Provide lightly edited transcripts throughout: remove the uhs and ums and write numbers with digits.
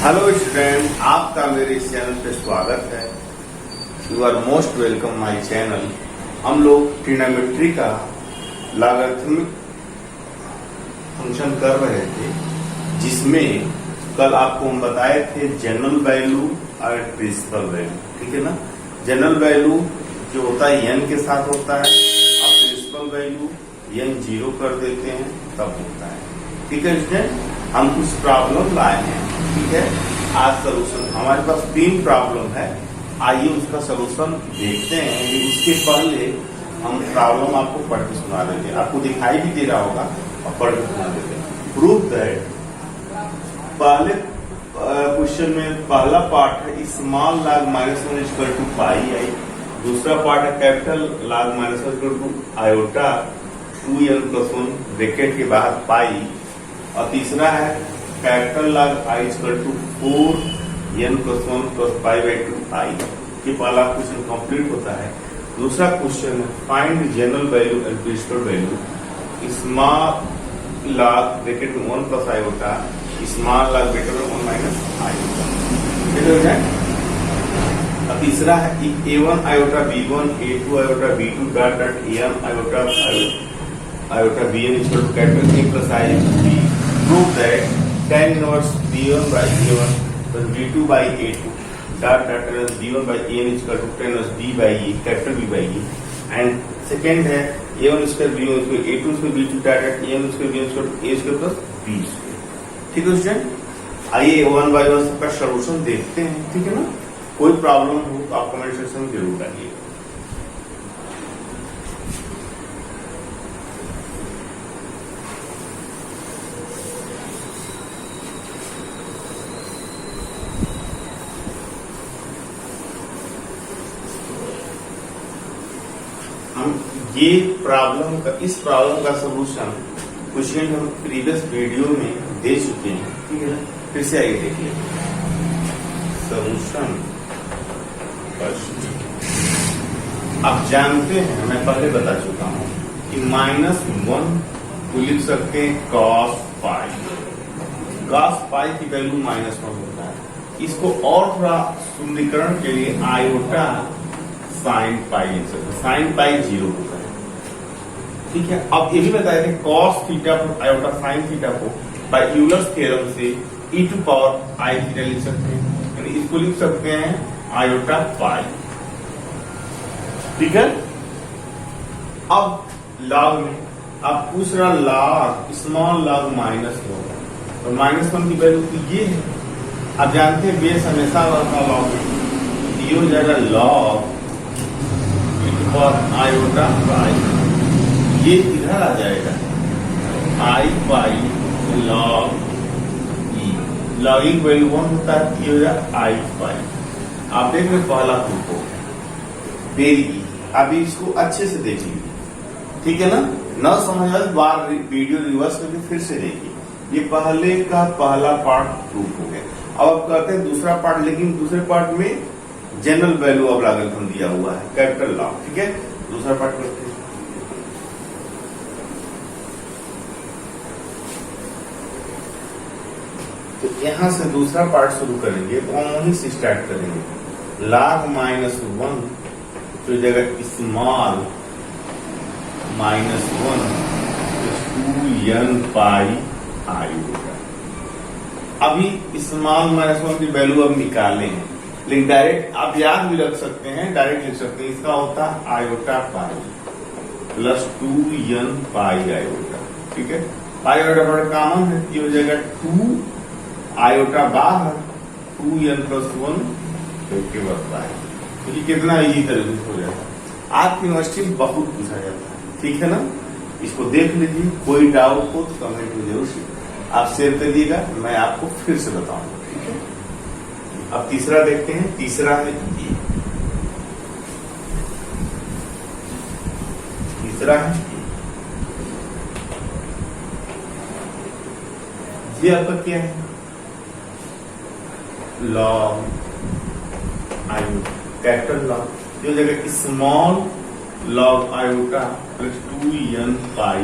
Hello student, आपका मेरे इस चैनल पे स्वागत है। You are most welcome my channel. हम लोग ट्रिग्नोमेट्री का लॉगरिथमिक फंक्शन कर रहे थे, जिसमें कल आपको हम बताए थे जनरल वैल्यू और प्रिंसिपल वैल्यू। ठीक है ना। जनरल वैल्यू जो होता है n के साथ होता है, और प्रिंसिपल वैल्यू n 0 कर देते हैं तब होता है। ठीक है स्टूडेंट, हम कुछ प्रॉब्लम लाए हैं। ठीक है, आज सोल्यूशन हमारे पास 3 प्रॉब्लम है। आइए उसका सोल्यूशन देखते हैं। लेकिन उसके पहले हम प्रॉब्लम आपको पढ़ के सुना देंगे। आपको दिखाई भी दे रहा होगा और पढ़ के सुना देते हैं। प्रूव दैट, पहले क्वेश्चन में पहला पार्ट है small log -1 equal to pi I. दूसरा पार्ट है capital log -1 equal to iota 2n+1 bracket के बाहर पाई। और तीसरा है capital log I equal to 4n+1 + π/2 I. ये पहला क्वेश्चन कंप्लीट होता है। दूसरा क्वेश्चन है find general value and principal value small log bracket में 1 + आयोटा स्मॉल log ब्रैकेट में 1 - आयोटा। ठीक हो जाए। और तीसरा है a1 iota b1 a2 iota b2 dot dot an iota bn equal to capital A + I b। Prove that tan inverse b1 by a1 plus b2 by a2 dot dot b1 by an is equal to tan inverse b by e capital B by e। And second है a1 square b1 square a2 square b2 dot dot an square b1 square a square plus b square। ठीक है student, आइए 1 by 1 का solution देखते हैं। ठीक है ना। कोई प्रॉब्लम हो तो आप कमेंट सेक्शन में जरूर डालिए। इस प्रॉब्लम का सोल्यूशन क्वेश्चन हम प्रीवियस वीडियो में दे चुके हैं। ठीक है ना। फिर से आइए देखिए सोल्यूशन। आप जानते हैं, मैं पहले बता चुका हूं कि -1 को लिख सकते हैं cos पाई की वैल्यू -1 होता है। इसको और थोड़ा सुंदरीकरण के लिए आयोटा sin पाई लिख सकते हैं। sin पाई 0 होता है। ठीक है। अब ये भी बताया कि cos थीटा पर आयोटा sin थीटा को बाय यूलर्स थ्योरम से e⁻i लिख सकते हैं। यानी इसको लिख सकते हैं आयोटा पाई। ठीक है। अब log में अब पूछ रहा log स्मॉल log -1 और -1 की वैल्यू तो ये है। आप जानते हैं बेस हमेशा रहता log में, ये हो जाएगा log आयोटा पाई। ये इधर आ जाएगा आई पाई log e। log e value 1 होता है, ये हो जाएगा आई पाई। आप देख रहे पहला प्रूफ हो वेरी इजी। अभी इसको अच्छे से देख लीजिए। ठीक है ना। न समझ आए बार वीडियो रिवर्स करके फिर से देखिए। ये पहले का पहला पार्ट प्रूफ हो गया। अब आप कहते हैं दूसरा पार्ट, लेकिन दूसरे पार्ट में जनरल वैल्यू अब लॉगरिथम दिया हुआ है कैपिटल log। ठीक है। दूसरा पार्ट करते हैं। तो यहां से दूसरा पार्ट शुरू करेंगे तो हम वहीं से स्टार्ट करेंगे। log -1 तो जगह स्मॉल -1 2n पाई आई होगा। अभी स्मॉल -1 की वैल्यू अब निकाले हैं, लेकिन डायरेक्ट आप याद भी रख सकते हैं, डायरेक्ट लिख सकते हैं। इसका होता है iota pi plus 2n pi iota. ठीक है। पाई आयोटा बड़ा कॉमन है, ये हो जाएगा 2 आयोटा बाहर 2n+1 के बाद पाई। तो ये कितना इजी तरीके से हो जाता है। आपकी यूनिवर्सिटी में बहुत पूछा जाता है। ठीक है ना। इसको देख लीजिए, कोई डाउट हो तो कमेंट में जरूर आप शेयर करिएगा, मैं आपको फिर से बताऊंगा। ठीक है। अब तीसरा देखते हैं। तीसरा है ये। तीसरा है ये आपका क्या है log आयोटा कैपिटल log जो जगह small log iota plus 2n पाई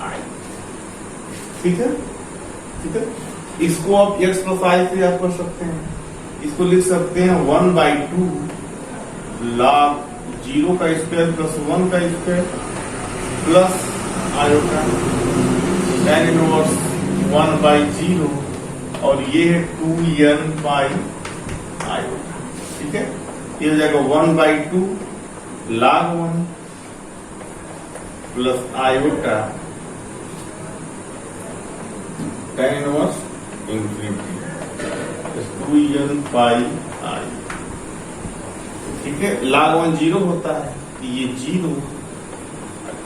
आई। ठीक है। ठीक है। इसको आप x प्लस आई से आप कर सकते हैं, इसको लिख सकते हैं 1/2 log 0 का स्क्वायर प्लस 1 का square plus iota tan inverse 1/0 और ये है 2n बाई आयोटा। ठीक है, ये हो जाएगा 1/2 log 1 plus iota tan inverse infinity 2n पाई आई। ठीक है, log 1 0 होता है, ये 0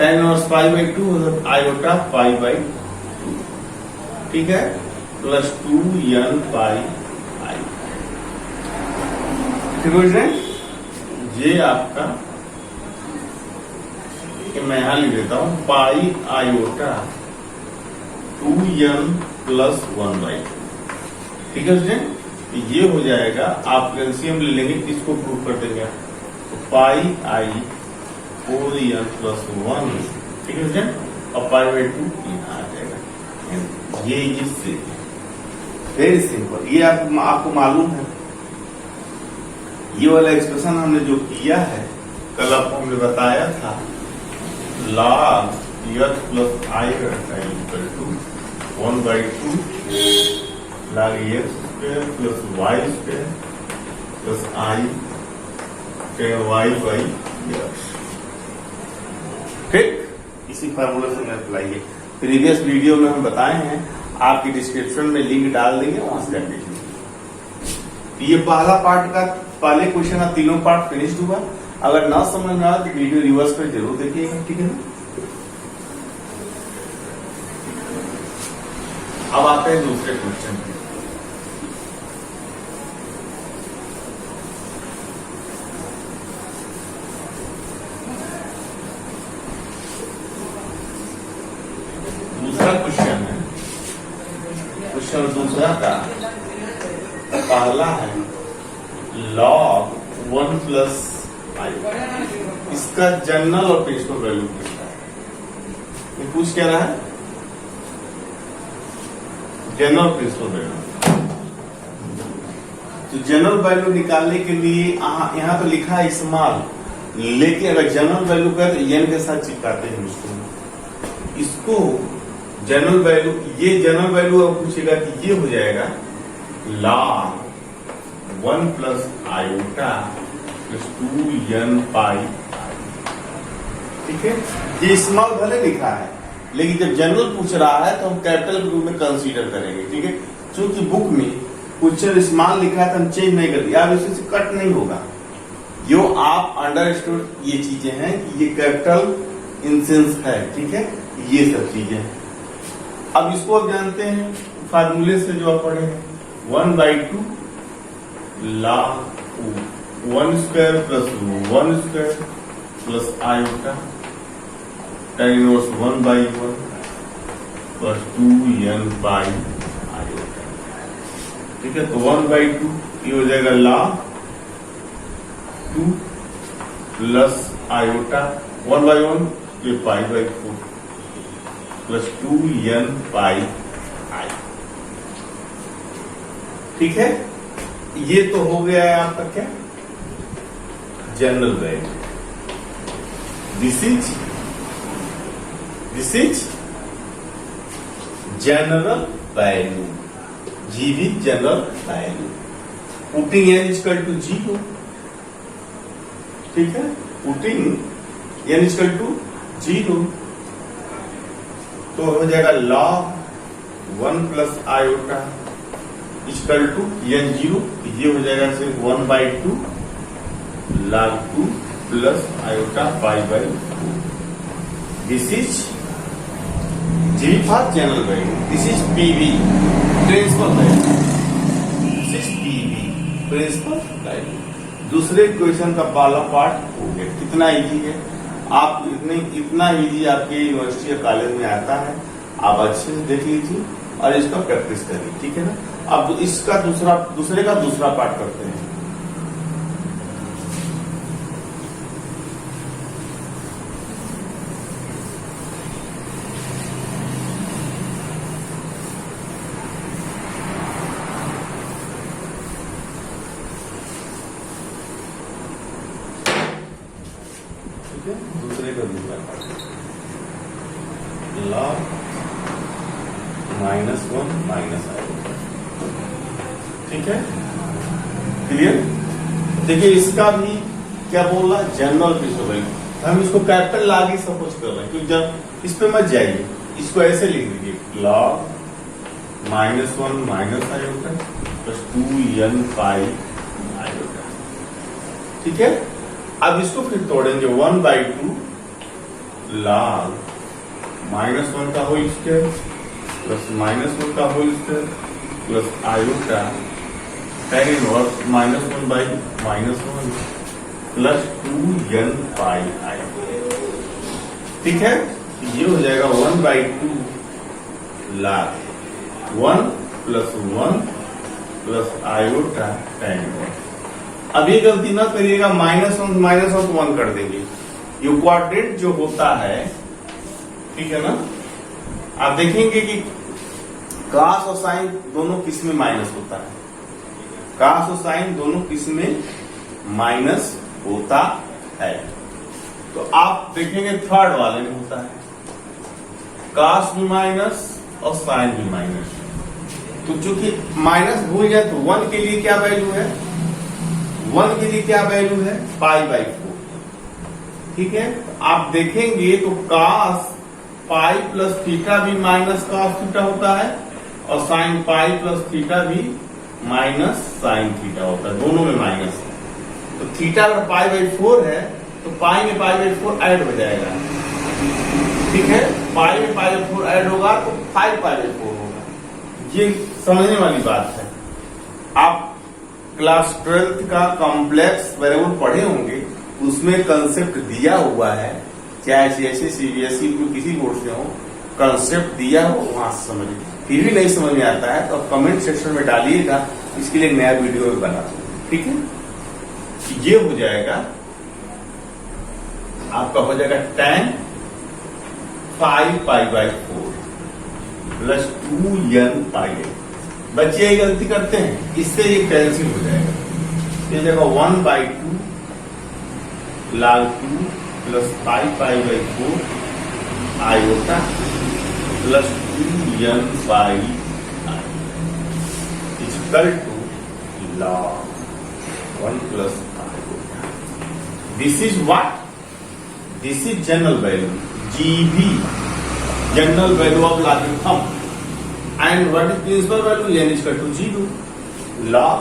tan इनवर्स π/2 आयोटा π/2। ठीक है, प्लस 2n पाई आई। ठीक है, ये आपका, मैं यहां लिख देता हूं पाई आयोटा 2n प्लस 1/2। ठीक है स्टूडेंट, ये हो जाएगा, आप एलसीएम ले लेंगे, किसको प्रूव कर देंगे, तो पाई आई 4n प्लस 1। ठीक है स्टूडेंट, और π/2 आ जाएगा। ये इससे वेरी सिंपल, ये आपको मालूम है। ये वाला एक्सप्रेशन हमने जो किया है, कल आपको हमने बताया था, log x plus I equal to 1/2 log x square plus Y square plus I tan y/x। ठीक, इसी फार्मूला से अप्लाई। प्रीवियस वीडियो में हम बताए हैं, आपकी डिस्क्रिप्शन में लिंक डाल देंगे, वहां से कर लीजिए। ये पहला पार्ट का पहले क्वेश्चन का तीनों पार्ट फिनिश्ड हुआ। अगर ना समझ में आए तो वीडियो रिवर्स पर जरूर देखिएगा। ठीक है ना, अब आते हैं दूसरे क्वेश्चन पे। दूसरा क्वेश्चन है, क्वेश्चन दूसरा का पहला है log 1 प्लस आई। इसका जनरल और प्रिंसिपल वैल्यू पूछता है। ये पूछ क्या रहा है, जनरल प्रिंसिपल वैल्यू। तो जनरल वैल्यू निकालने के लिए यहाँ तो लिखा है स्मॉल, लेकिन अगर जनरल वैल्यू का तो n के साथ चिपकाते हैं इसको जनरल वैल्यू। ये जनरल वैल्यू अब पूछेगा कि ये हो जाएगा log 1 plus iota plus 2n पाई। ठीक है, ये स्मॉल भले लिखा है, लेकिन जब जनरल पूछ रहा है तो हम कैपिटल के रूप में कंसीडर करेंगे। ठीक है, क्योंकि बुक में क्वेश्चन स्मॉल लिखा है तो हम चेंज नहीं करते, आप इसे कट नहीं होगा। जो आप अंडरस्टूड ये चीजें हैं कि ये कैपिटल इंसेंस है। ठीक है, ये सब चीजें। अब इसको आप जानते हैं फार्मूले से जो आप पढ़े हैं, 1/2 log 1 square plus 1 square plus iota tan inverse 1/1 plus 2n by iota. ठीक है, तो 1/2 ये हो जाएगा log 2 प्लस आयोटा 1/1 ये π/4 प्लस 2n पाई आई। ठीक है, ये तो हो गया है आपका क्या, general value. This is general value, GV general value. Putting n equal to 0। ठीक है, पुटिंग n इक्वल टू 0 तो हो जाएगा log 1 plus iota equal to n0। ये हो जाएगा सिर्फ 1/2 log 2 plus iota π/4। This is G for general value, this is PV principal value, this is PV principal value. दूसरे क्वेश्चन का पहला पार्ट हो गया। कितना इजी है, आप इतना इजी आपके यूनिवर्सिटी या कॉलेज में आता है, आप अच्छे से देख लीजिए और इसका प्रैक्टिस करिए। ठीक है ना, अब इसका दूसरे का दूसरा पार्ट करते हैं। कर दूंगा log -1 माइनस आयोटा। ठीक है, क्लियर। देखिए इसका भी क्या बोल रहा है, जनरल प्रिंसिपल वैल्यू। हम इसको कैपिटल लाग ही सपोज कर रहे हैं, क्योंकि जब इस पे मत जाइए, इसको ऐसे लिख दीजिए log -1 minus iota plus 2n pi iota. ठीक है, अब इसको फिर तोड़ेंगे 1/2 log -1 का होल स्क्वायर प्लस -1 का whole square plus iota tan inverse -1/-1 plus 2n pi iota. ठीक है, ये हो जाएगा 1/2 log 1 plus 1 plus iota tan inverse. अब ये गलती ना करिएगा, -1 से 1 कर देंगे। ये क्वाड्रेंट जो होता है, ठीक है ना, आप देखेंगे कि कॉस और साइन दोनों किस में माइनस होता है, कॉस और साइन दोनों किस में माइनस होता है। तो आप देखेंगे थर्ड वाले में होता है, कॉस भी माइनस और साइन भी माइनस। तो चूंकि माइनस भूल जाए तो 1 के लिए क्या वैल्यू है, 1 के लिए क्या वैल्यू है, π/4। ठीक है, तो आप देखेंगे तो cos पाई प्लस थीटा भी माइनस cos थीटा होता है और साइन पाई प्लस थीटा भी माइनस साइन थीटा होता है, दोनों में माइनस है। तो थीटा अगर π/4 है तो पाई में π/4 ऐड हो जाएगा। ठीक है, पाई में π/4 ऐड होगा तो 5π/4 होगा। ये समझने वाली बात है। आप क्लास 12th का कॉम्प्लेक्स वेरिएबल पढ़े होंगे, उसमें कंसेप्ट दिया हुआ है, चाहे सीएससी सीबीएसई को किसी बोर्ड से हो, कंसेप्ट दिया हो वहां से समझिए। फिर भी नहीं समझ में आता है तो कमेंट सेक्शन में डालिएगा, इसके लिए नया वीडियो भी बना दूंगा। ठीक है, ये हो जाएगा आपका, हो जाएगा tan 5π/4 प्लस 2n पाई। बच्चे ये गलती करते हैं, इससे ये कैंसिल हो जाएगा। ये जगह 1/2 log 2 प्लस 5π/4 आयोटा plus 2n pi equal to log 1 plus iota. This is what, this is general value, GB, general value of logarithm. And what is principal value? N is equal to 0. Log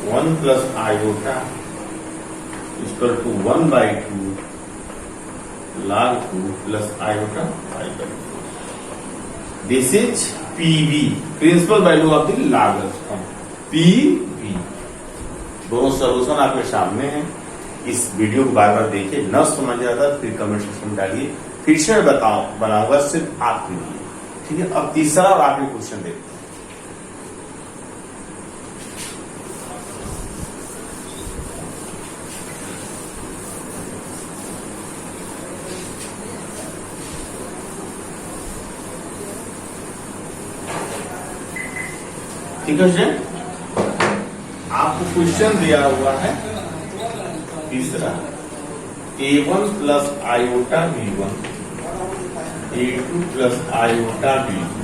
1 plus iota is equal to 1/2 log 2 plus iota 5/4. This is PV, principal value of the logarithm. PV। दोनों solution आपके सामने हैं। इस video को बार बार देखिए, न समझ आता फिर कमेंट सेक्शन में डालिए, फिर से बनाऊंगा सिर्फ आपके लिए। ठीक है, अब तीसरा और आखिरी क्वेश्चन देखते हैं। ठीक है, आपको क्वेश्चन दिया हुआ है तीसरा, A1 plus iota B1 A2 plus iota B2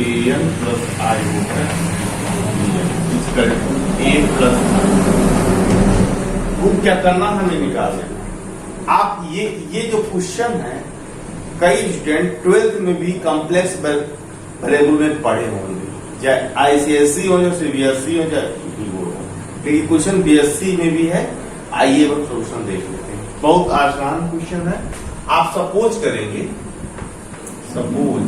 AN plus iota A plus. वो क्या करना हमें निकालना। आप ये जो क्वेश्चन है, कई स्टूडेंट 12th में भी कॉम्प्लेक्स वेरिएबल में पढ़े होंगे, चाहे आईसीएसई हो, चाहे सीबीएसई हो, चाहे बोर्ड हो। लेकिन क्वेश्चन बीएससी में भी है। आइए अब सोल्यूशन देख लेते हैं। बहुत आसान क्वेश्चन है। आप सपोज करेंगे, suppose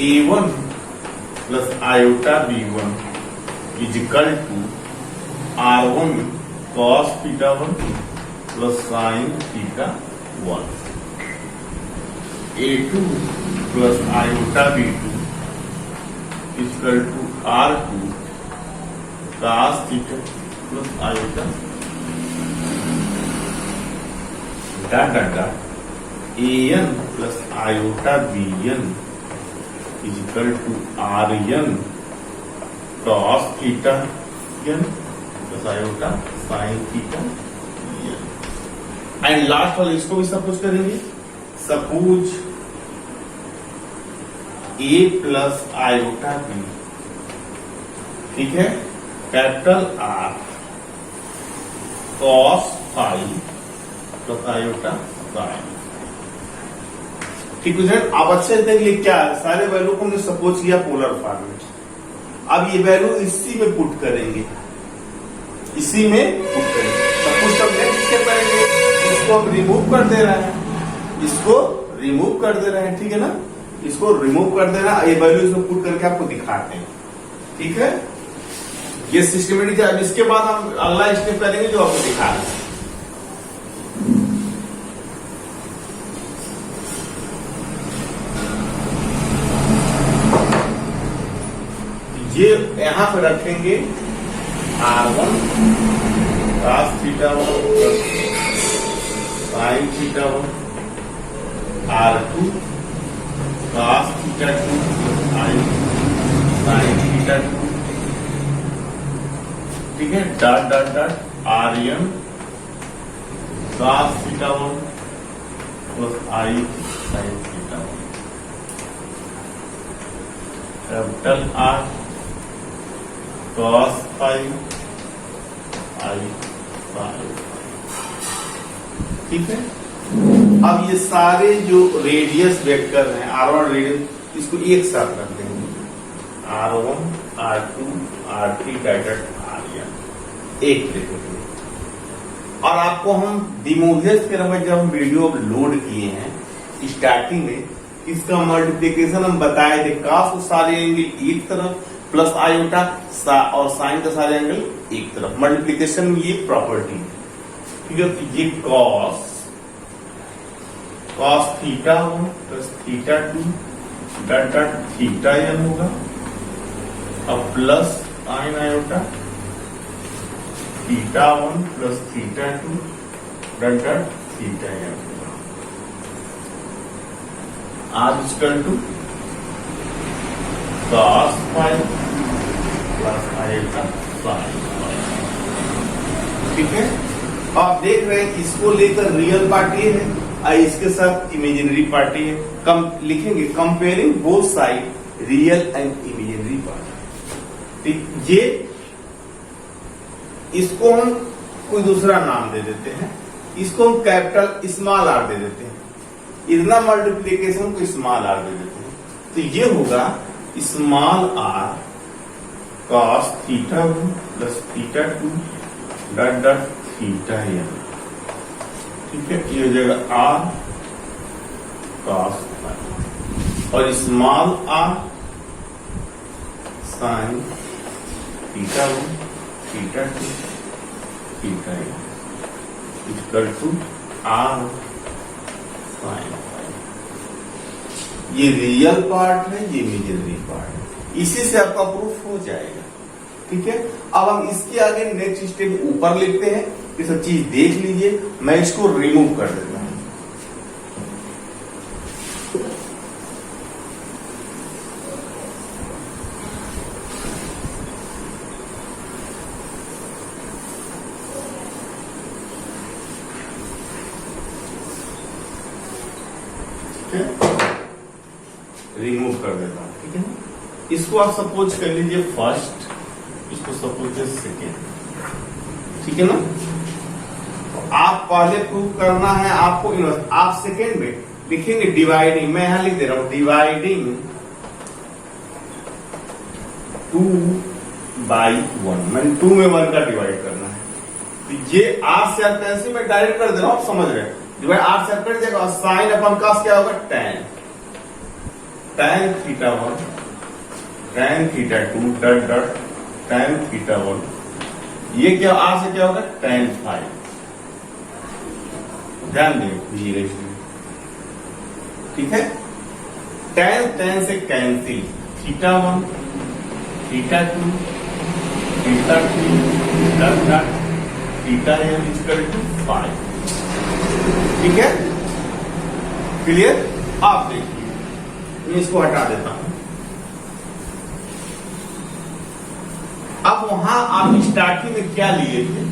A1 plus iota B1 is equal to R1 cos theta 1 plus sine theta 1। A2 plus iota B2 is equal to R2 cos theta plus iota AN plus iota BN is equal to RN cos theta n plus iota sine theta and last वाले इसको भी suppose करेंगे, suppose A plus iota B, ठीक है, capital R cos phi plus iota sine, ठीक है। आप अच्छे से देख लीजिए क्या सारे वैल्यू को हमने सपोज किया पोलर फॉर्म में। अब ये वैल्यू इसी में पुट करेंगे, इसी में पुट करेंगे। सब कुछ हम नेक्स्ट स्टेप करेंगे, इसको हम रिमूव कर दे रहे हैं, इसको रिमूव कर दे रहे हैं, ठीक है ना, इसको रिमूव कर देना, ये वैल्यू इसमें पुट करके आपको दिखाते हैं, ठीक है। ये सिस्टमेटिक है। अब इसके बाद हम अगला स्टेप करेंगे जो आपको दिखा रहे हैं। ये यहां पर रखेंगे R1 cos theta 1 sin theta 1, R2 cos theta 2 sin theta 2, ठीक है, dot dot dot Rn cos theta 1 plus I sin theta 1, capital R cos phi I phi, ठीक है। अब ये सारे जो रेडियस वेक्टर हैं R1 रेडियस, इसको एक साथ रख देंगे, R1 R2 R3 dot Rn, एक देखेंगे। और आपको हम डिमोवियस के में जब हम वीडियो लोड किए हैं स्टार्टिंग में, इसका मल्टीप्लीकेशन हम बताए थे, कॉस के सारे एंगल एक तरफ प्लस आयोटा और साइन का सारे एंगल एक तरफ, मल्टीप्लीकेशन में ये प्रॉपर्टी, ठीक है। तो ये cos theta 1 plus theta 2 dot dot theta n होगा, अब plus sine iota theta 1 plus theta 2 dot dot theta n होगा, R equal to cos phi plus iota sine, ठीक है। आप देख रहे हैं इसको लेकर रियल पार्टी है और इसके साथ इमेजिनरी पार्टी है। कम लिखेंगे comparing both side real and imaginary party, ठीक। ये इसको हम कोई दूसरा नाम दे देते हैं, इसको हम कैपिटल स्मॉल आर दे देते हैं, इतना मल्टीप्लीकेशन को स्मॉल आर दे देते हैं। तो ये होगा small R cos theta 1 plus theta 2 dot dot theta n, ठीक है। ये हो जाएगा आर कॉस फाई और small R sine theta 1 theta 2 theta n equal to R sine. ये रियल पार्ट है, ये इमेजिनरी पार्ट है, इसी से आपका प्रूफ हो जाएगा, ठीक है। अब हम इसके आगे नेक्स्ट स्टेप ऊपर लिखते हैं, ये सब चीज देख लीजिए। मैं इसको रिमूव कर देता हूं, रिमूव कर देता हूं, ठीक है ना। इसको आप सपोज कर लीजिए फर्स्ट, इसको सपोज कीजिए सेकेंड, ठीक है ना। तो आप पहले प्रूव करना है आपको इनवर्स, आप सेकेंड में लिखेंगे डिवाइडिंग, मैं यहां लिख दे रहा हूं डिवाइडिंग 2/1, मैंने 2 में 1 का डिवाइड करना है। तो ये आर से आप कैंसिल में डायरेक्ट कर दे रहा हूं, आप समझ रहे हैं, डिवाइड आर से कट जाएगा और साइन अपन कॉस क्या होगा tan theta 1 tan theta 2 dot dot tan theta 1, ये क्या आर से क्या होगा tan फाई। ध्यान दीजिएगा इसमें, ठीक है। tan से cancel, theta 1 theta 2 theta 3 dot dot theta n equal to 5, ठीक है। क्लियर। आप देखिए मैं इसको हटा देता हूं। अब वहां आप स्टार्टिंग में क्या लिए थे,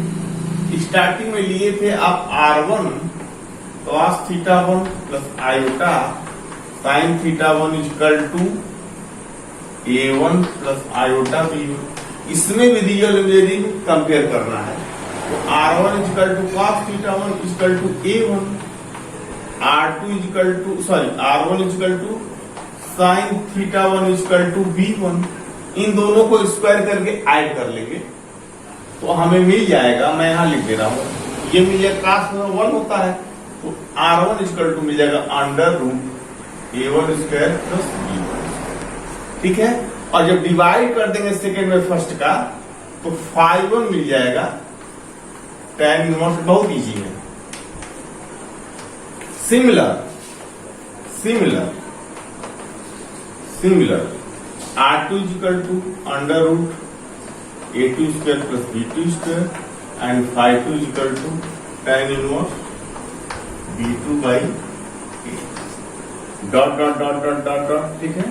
स्टार्टिंग में लिए थे आप R1 cos theta 1 plus iota sine theta 1 equal to A1 plus iota B1। इसमें भी रियल इमेजिंग कंपेयर करना है तो R1 equal to cos theta 1 equal to A1, R2 equal to R1 equal to sine theta 1 equal to B1। इन दोनों को square करके add कर लेंगे तो हमें मिल जाएगा, मैं यहां लिख दे रहा हूं, ये मिल जाएगा cos 1 होता है तो R1 इक्वल टू मिल जाएगा under root A1 square plus B1। ठीक है, और जब डिवाइड कर देंगे सेकेंड में फर्स्ट का तो 5 मिल जाएगा tan इनवर्स। बहुत इजी है। Similar R2 equal to under root A2 square plus B2 square and 5 equal to tan inverse B2 by dot dot dot dot dot dot. ठीक है,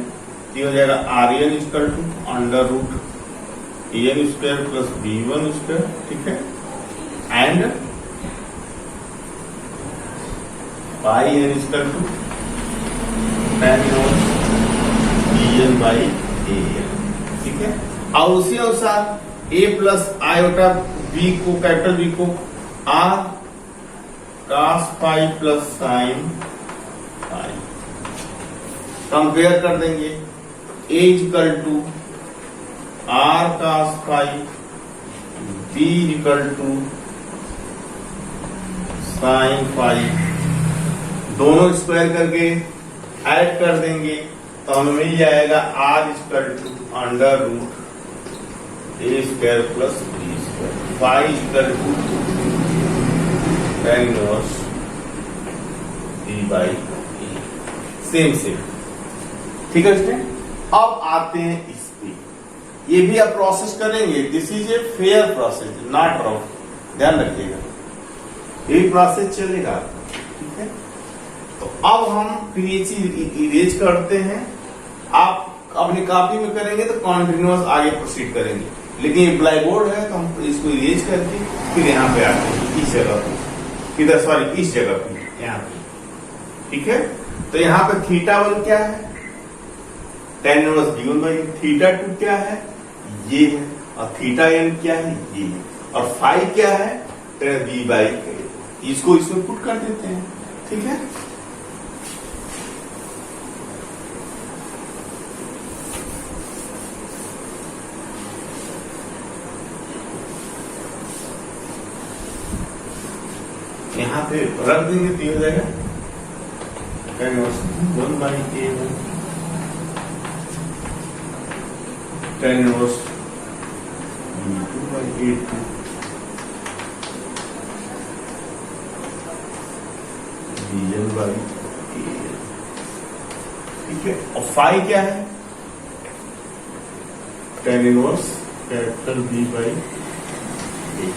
ये हो जाएगा RN equal to under root AN square plus B1 square. ठीक है, and by N equal to tan inverse BN by AN। ठीक है, और उसी अनुसार A प्लस आयोटा B को, कैपिटल B को R cos phi plus sine phi compare कर देंगे। A equal to R cos phi, B equal to sine phi, दोनों स्क्वायर करके ऐड कर देंगे तो हमें मिल जाएगा R equal to under root A square plus B square, phi equal to tan inverse B by A। Same. ठीक है स्टूडेंट, अब आते हैं इस पे, ये भी आप प्रोसेस करेंगे। This is a fair process, not wrong, ध्यान रखिएगा, ये प्रोसेस चलेगा। ठीक है, तो अब हम फिर ये चीज इरेज करते हैं। आप अपनी कॉपी में करेंगे तो कॉन्टिन्यूअस आगे प्रोसीड करेंगे, लेकिन ये ब्लैक बोर्ड है तो हम इसको इरेज करके फिर यहाँ पे आते हैं इस जगह पे, इधर सॉरी इस जगह पे, यहाँ पे। ठीक है, तो यहाँ पे थीटा 1 क्या है, tan inverse B1 by, theta 2 क्या है, ये है, और थीटा n क्या है, ये है, और फाई क्या है, tan B बाई A। इसको इसमें पुट कर देते हैं। ठीक है, यहाँ पे रख देंगे तो हो जाएगा tan inverse 1 by A1, tan inverse B2 by A2, BN by AN। ठीक है, और फाई क्या है, tan inverse capital B by A।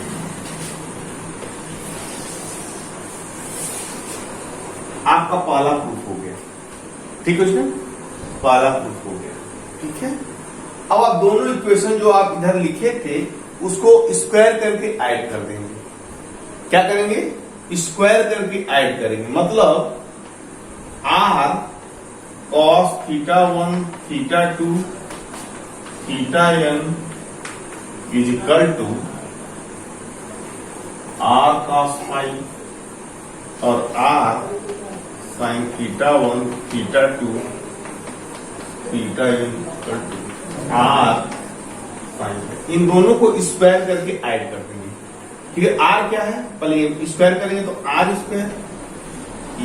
आपका पहला प्रूफ हो गया। ठीक है, उसमें पहला प्रूफ हो गया। ठीक है, अब आप दोनों इक्वेशन जो आप इधर लिखे थे उसको स्क्वायर करके ऐड कर देंगे। क्या करेंगे, स्क्वायर करके ऐड करेंगे। मतलब R cos theta 1 theta 2 theta n is equal to R cos phi और R sine theta 1 theta 2 theta n equal to R sine. इन दोनों को स्क्वायर करके ऐड कर देंगे। ठीक है, R क्या है, पहले स्क्वायर करेंगे तो R स्क्वायर,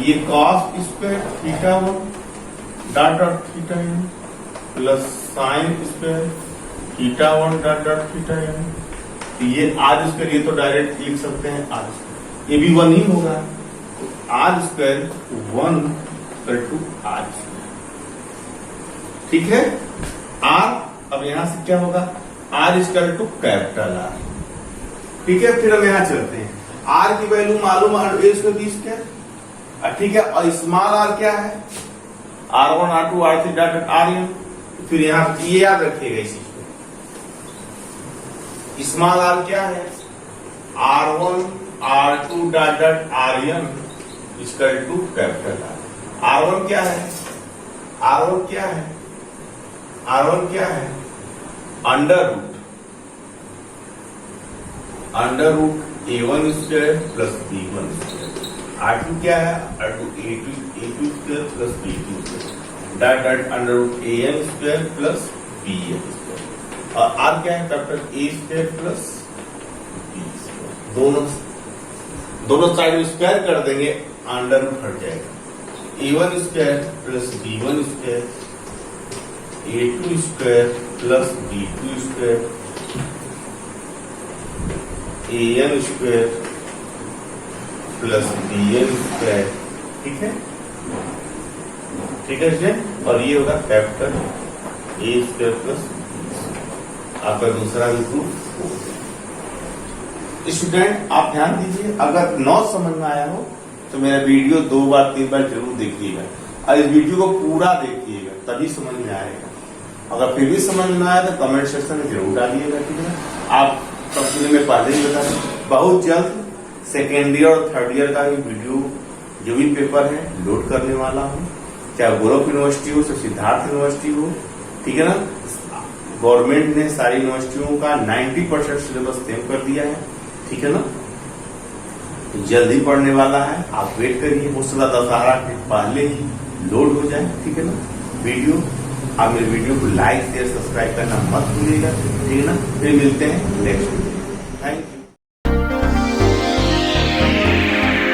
ये cos square theta 1 dot dot theta n plus sine square theta 1 dot dot theta n। ये R स्क्वायर, ये तो डायरेक्ट लिख सकते हैं R स्क्वायर, ये भी 1 ही होगा, R square 1 equal to R square. ठीक है, R अब यहां से क्या होगा, R square to capital R। ठीक है, फिर हम यहां चलते हैं। R की वैल्यू मालूम है, A स्क्वायर B स्क्वायर। ठीक है, और स्मॉल r क्या है, R1 R2 R3 dot Rn। फिर यहां ये याद रखिएगा इस चीज को, स्मॉल r क्या है, R1 R2 डॉट dot RN equal to capital R. R1 क्या है? R1 क्या है? R1 क्या है? Under root A1 square plus B1 square. R2 क्या है? R2 A2 square plus B2 square dot dot under root AN square plus BN square. और R क्या है? Capital A square plus B square. दोनों side में square कर देंगे, under root हट जाएगा। A1 square plus B1 square, A2 square plus B2 square, AN square plus BN square. ठीक है, ठीक है स्टूडेंट। और ये होगा कैपिटल A स्क्वायर प्लस आपका दूसरा भी प्रूफ। स्टूडेंट आप ध्यान दीजिए, अगर नौ समझ में आया हो तो मेरा वीडियो 2 बार 3 बार जरूर देखिएगा और इस वीडियो को पूरा देखिएगा, तभी समझ में आएगा। अगर फिर भी समझ में आया तो कमेंट सेक्शन में जरूर डालिएगा। ठीक है, आप सबके मैं पहले ही बता दें, बहुत जल्द सेकेंड ईयर और थर्ड ईयर का भी वीडियो जो भी पेपर है लोड करने वाला हूँ, चाहे गोरख यूनिवर्सिटी हो चाहे सिद्धार्थ यूनिवर्सिटी हो। ठीक है ना, गवर्नमेंट ने सारी यूनिवर्सिटियों का 90% सिलेबस सेम कर दिया है। ठीक है ना, तो जल्दी पढ़ने वाला है, आप वेट करिए, हो सकता दशहरा के पहले ही लोड हो जाए। ठीक है ना, वीडियो आप मेरे वीडियो को लाइक शेयर सब्सक्राइब करना मत भूलिएगा। ठीक है ना, फिर मिलते हैं नेक्स्ट वीडियो।